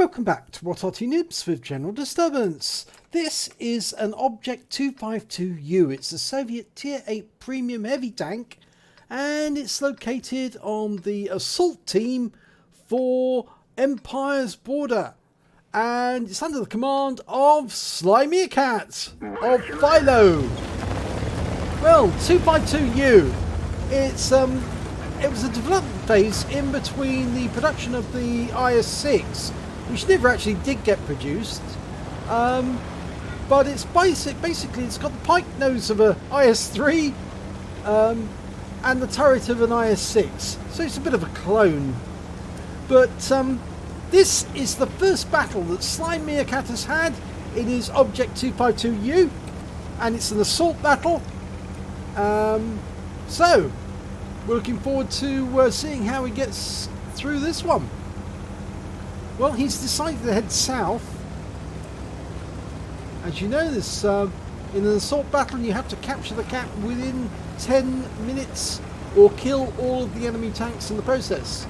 Welcome back to What Arty Noobs with General Disturbance. This is an Object 252U. It's a Soviet Tier 8 premium heavy tank, and it's located on the assault team for Empire's border. And it's under the command of SlyMeerkat of Philo. Well, 252U. It was a development phase in between the production of the IS-6, which never actually did get produced. But it's basically it's got the pike nose of a IS-3 and the turret of an IS-6. So it's a bit of a clone. But this is the first battle that SlyMeerkat has had in his Object 252U, and it's an assault battle. So we're looking forward to seeing how he gets through this one. Well, he's decided to head south. As you know, this in an assault battle you have to capture the cap within 10 minutes or kill all of the enemy tanks in the process.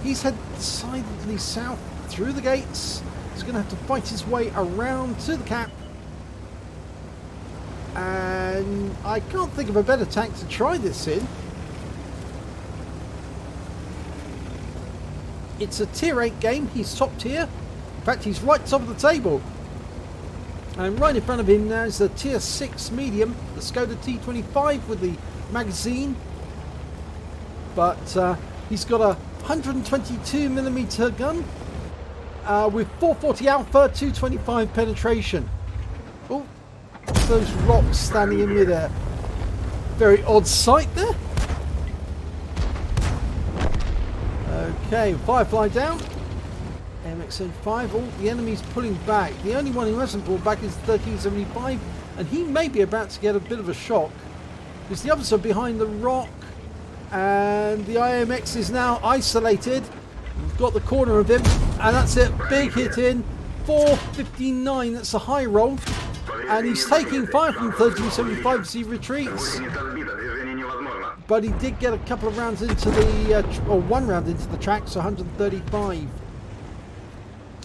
He's headed decidedly south through the gates. He's going to have to fight his way around to the cap. And I can't think of a better tank to try this in. It's a tier 8 game. He's top tier. In fact, he's right top of the table. And right in front of him now is the tier 6 medium, the Skoda T25 with the magazine. But he's got a 122mm gun with 440 alpha, 225 penetration. Oh, those rocks standing in midair. Very odd sight there. Okay, Firefly down. MX-75. Oh, the enemy's pulling back. The only one who hasn't pulled back is 1375, and he may be about to get a bit of a shock because the others are behind the rock, and the IMX is now isolated. We've got the corner of him, and that's it. Big hit in. 459. That's a high roll, and he's taking fire from 1375 as he retreats. But he did get a couple of rounds into the, or one round into the tracks, so 135.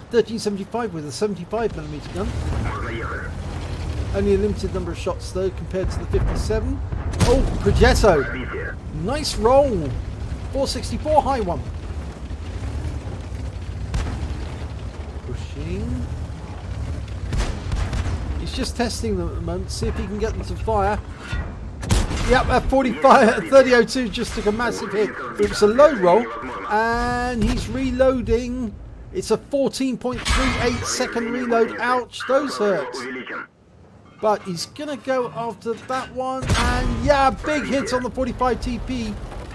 1375 with a 75mm gun. Only a limited number of shots though compared to the 57. Oh, Progetto. Nice roll. 464, high one. Pushing. He's just testing them at the moment, see if he can get them to fire. Yep, at 3002 just took a massive hit. It was a low roll, and he's reloading. It's a 14.38 second reload. Ouch, those hurt. But he's gonna go after that one, and yeah, big hit on the 45 TP.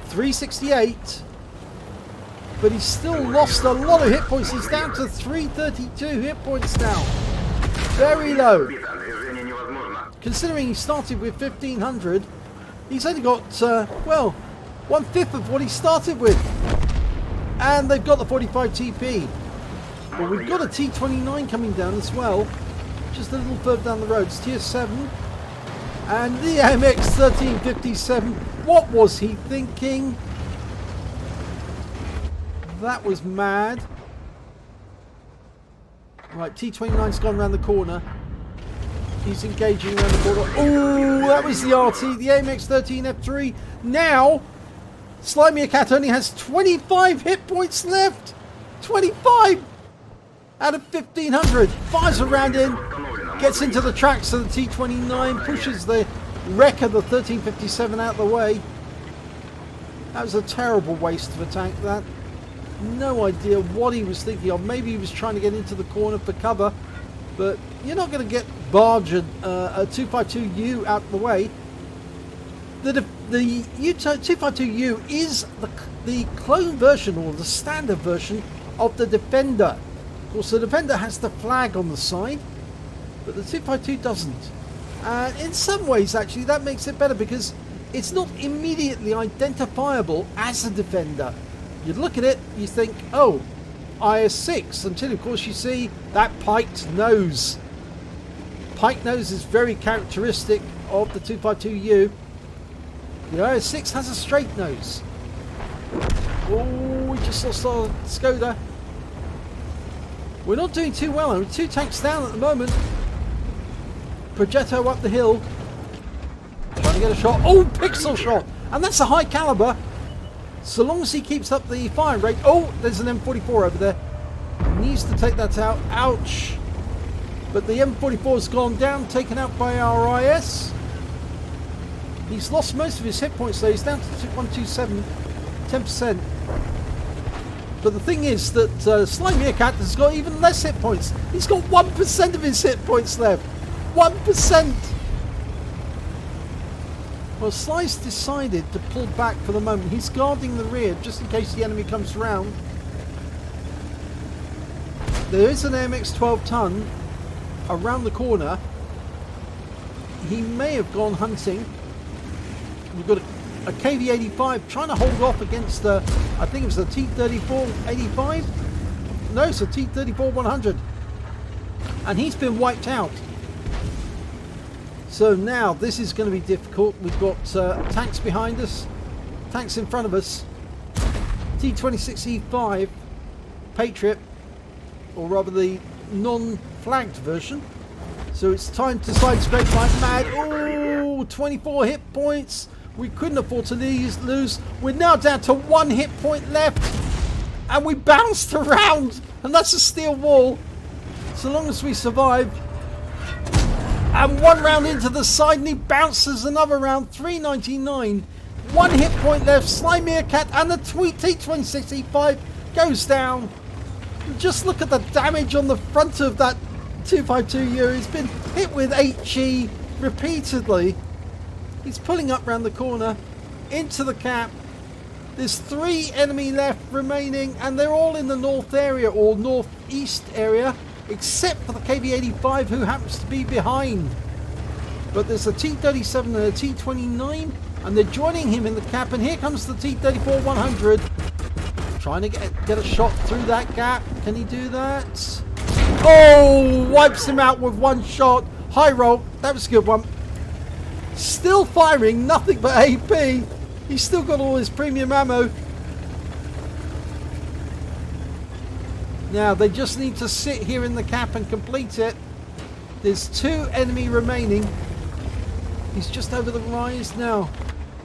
368. But he's still lost a lot of hit points. He's down to 332 hit points now. Very low. Considering he started with 1500. He's only got, well, 1/5 of what he started with. And they've got the 45 TP. But we've got a T29 coming down as well. Just a little further down the road. It's tier 7. And the MX 1357. What was he thinking? That was mad. Right, T29's gone around the corner. He's engaging around the corner. Oh, that was the Arty, the AMX 13F3. Now, SlyMeerkat only has 25 hit points left. 25 out of 1500. Fires a round in, gets into the tracks of the T29, pushes the wreck of the 1357 out of the way. That was a terrible waste of a tank, that. No idea what he was thinking of. Maybe he was trying to get into the corner for cover. But you're not going to get barge a 252U out of the way. The 252U is the clone version or the standard version of the Defender. Of course, the Defender has the flag on the side, but the 252 doesn't. And in some ways, actually, that makes it better because it's not immediately identifiable as a Defender. You'd look at it, you think, oh, IS-6, until of course you see that piked nose. Pike nose is very characteristic of the 252U. The IS-6 has a straight nose. Oh, we just lost our Skoda. We're not doing too well. We're 2 tanks down at the moment. Progetto up the hill. Trying to get a shot. Oh, pixel shot. And that's a high caliber. So long as he keeps up the fire rate. Oh, there's an M44 over there. Needs to take that out. Ouch. But the M44's gone down, taken out by our IS. He's lost most of his hit points though. He's down to 127, 10%. But the thing is that SlyMeerkat has got even less hit points. He's got 1% of his hit points left. 1%! Well, Sly's decided to pull back for the moment. He's guarding the rear just in case the enemy comes around. There is an AMX 12 ton around the corner. He may have gone hunting. We've got a KV-85 trying to hold off against the, I think it was the T-34-85? No, it's a T-34-100. And he's been wiped out. So now this is going to be difficult. We've got tanks behind us, tanks in front of us. T-26E5 Patriot, or rather the non-flagged version. So it's time to side scrape like mad. Oh, 24 hit points. We couldn't afford to lose. We're now down to 1 hit point left. And we bounced around. And that's a steel wall. So long as we survive. And 1 round into the side and he bounces another round. 399. 1 hit point left. SlyMeerkat and the T26E5 goes down. Just look at the damage on the front of that 252U. He's been hit with HE repeatedly. He's pulling up round the corner into the cap. There's 3 enemy left remaining and they're all in the north area or northeast area except for the KV-85 who happens to be behind. But there's a T-37 and a T-29 and they're joining him in the cap, and here comes the T-34-100 trying to get a shot through that gap. Can he do that? Oh, wipes him out with 1 shot. High roll. That was a good one. Still firing, nothing but AP. He's still got all his premium ammo. Now they just need to sit here in the cap and complete it. There's 2 enemy remaining. He's just over the rise now.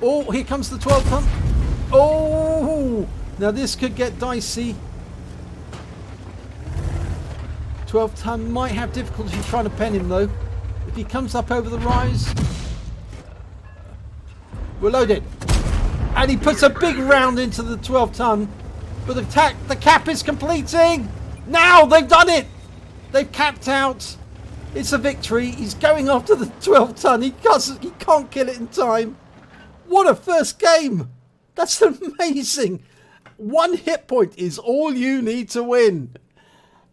Oh, here comes the 12 ton. Oh, now this could get dicey. 12 ton might have difficulty trying to pen him though. If he comes up over the rise. We're loaded. And he puts a big round into the 12 ton. But the cap is completing. Now they've done it. They've capped out. It's a victory. He's going after the 12 ton. He can't kill it in time. What a first game. That's amazing. 1 hit point is all you need to win.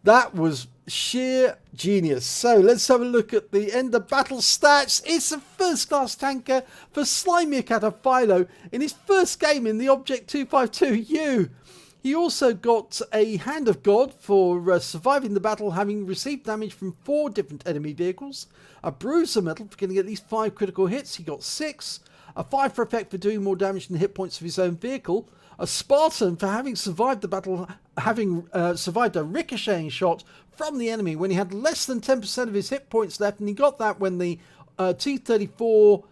That was sheer genius. So let's have a look at the end of battle stats. It's a first class tanker for SlyMeerkat of Philo in his first game in the Object 252U. He also got a Hand of God for surviving the battle, having received damage from 4 different enemy vehicles. A Bruiser medal for getting at least 5 critical hits. He got 6. A 5 for effect for doing more damage than the hit points of his own vehicle. A Spartan for having survived the battle, having survived a ricocheting shot from the enemy when he had less than 10% of his hit points left, and he got that when the T-34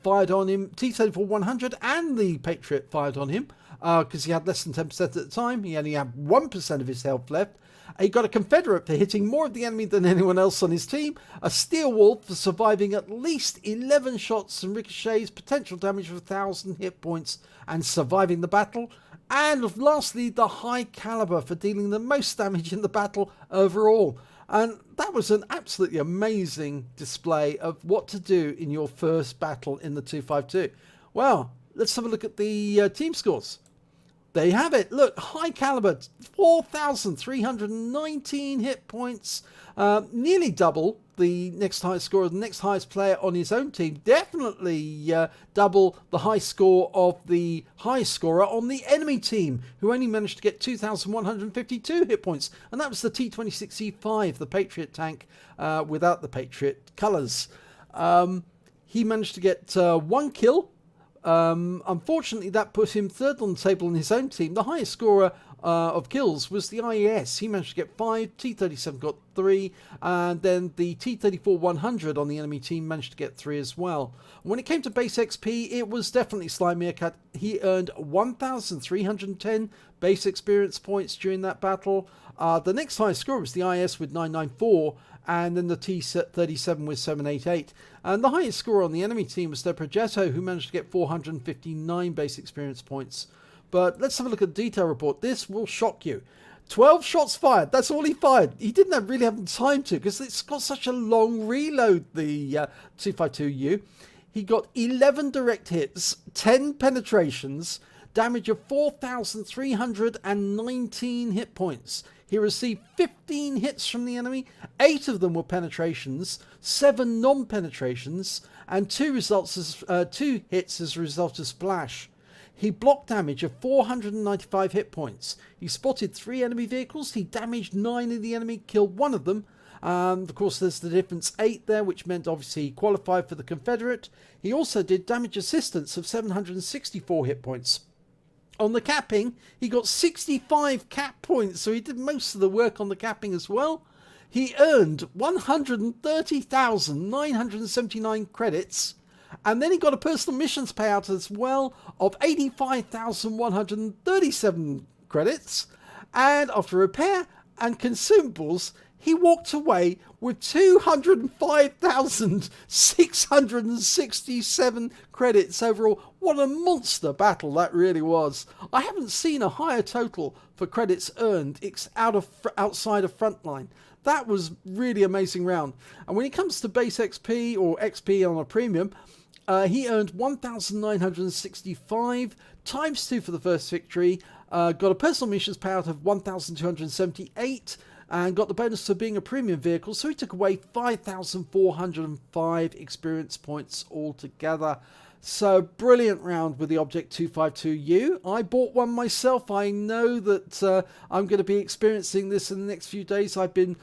fired on him, T-34-100 and the Patriot fired on him, because he had less than 10% at the time. He only had 1% of his health left. He got a Confederate for hitting more of the enemy than anyone else on his team. A Steel Wolf for surviving at least 11 shots and ricochets, potential damage of 1,000 hit points, and surviving the battle. And lastly, the High Calibre for dealing the most damage in the battle overall. And that was an absolutely amazing display of what to do in your first battle in the 252. Well, let's have a look at the team scores. There you have it. Look, High Calibre, 4,319 hit points. Nearly double the next highest score of the next highest player on his own team. Definitely double the high score of the highest scorer on the enemy team, who only managed to get 2,152 hit points. And that was the T-26E5, the Patriot tank, without the Patriot colours. He managed to get 1 kill. Unfortunately, that put him 3rd on the table on his own team. The highest scorer of kills was the IES. He managed to get 5, T-37 got 3, and then the T-34-100 on the enemy team managed to get 3 as well. When it came to base XP, it was definitely SlyMeerkat. He earned 1,310 base experience points during that battle. The next highest score was the IES with 994, and then the T-37 with 788. And the highest score on the enemy team was the Progetto, who managed to get 459 base experience points. But let's have a look at the detail report. This will shock you. 12 shots fired. That's all he fired. He didn't really have time to, because it's got such a long reload, the 252U. He got 11 direct hits, 10 penetrations, damage of 4,319 hit points. He received 15 hits from the enemy. 8 of them were penetrations, 7 non-penetrations, and 2 hits as a result of splash. He blocked damage of 495 hit points. He spotted 3 enemy vehicles. He damaged 9 of the enemy, killed 1 of them. Of course, there's the difference 8 there, which meant obviously he qualified for the Confederate. He also did damage assistance of 764 hit points. On the capping, he got 65 cap points, so he did most of the work on the capping as well. He earned 130,979 credits, and then he got a personal missions payout as well of 85,137 credits. And after repair and consumables, he walked away with 205,667 credits overall. What a monster battle that really was. I haven't seen a higher total for credits earned outside of Frontline. That was really amazing round. And when it comes to base XP or XP on a premium, he earned 1,965 times 2 for the first victory. Got a personal missions payout of 1,278. And got the bonus for being a premium vehicle, so he took away 5,405 experience points altogether. So brilliant round with the Object 252U. I bought one myself. I know that I'm going to be experiencing this in the next few days. I've been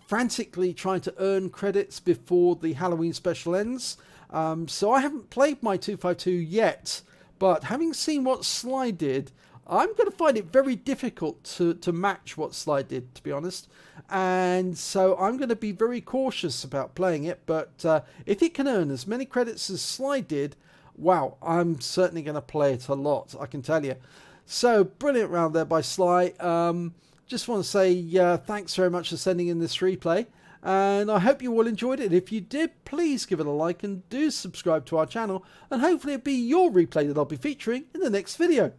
frantically trying to earn credits before the Halloween special ends. So I haven't played my 252 yet, but having seen what Sly did, I'm going to find it very difficult to match what Sly did, to be honest. And so I'm going to be very cautious about playing it. But if it can earn as many credits as Sly did, wow, I'm certainly going to play it a lot, I can tell you. So brilliant round there by Sly. Just want to say thanks very much for sending in this replay. And I hope you all enjoyed it. If you did, please give it a like and do subscribe to our channel. And hopefully it'll be your replay that I'll be featuring in the next video.